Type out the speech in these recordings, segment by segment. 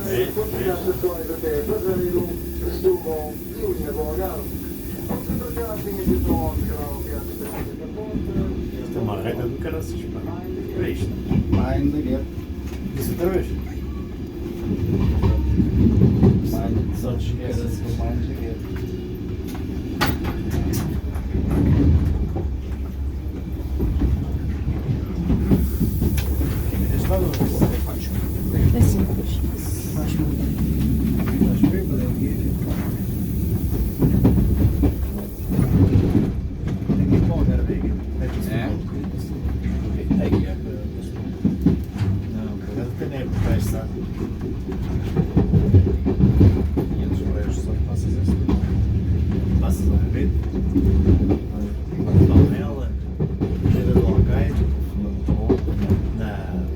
Quantas estações até Traseiro, Setúbal e linha do Algarve. Ao desembarcar as linhas de som, grau de assistência da ponta. Isto é uma reta do caraças, pá. É isto. Mind the gap. Disse outra vez? Só te esquece. Mind the gap. Este lado É simples. Faz muito. aqui para o Algarve. É? Aí é para. Não, por acaso tem nem por esta. 500 euros só que passas assim. Passas ao bebê. Palmela. Cheira do Alcaide. Não, não.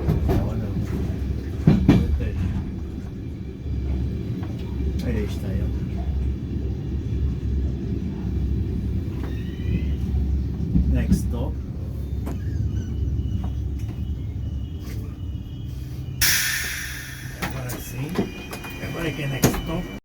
Olha isto aí, ó.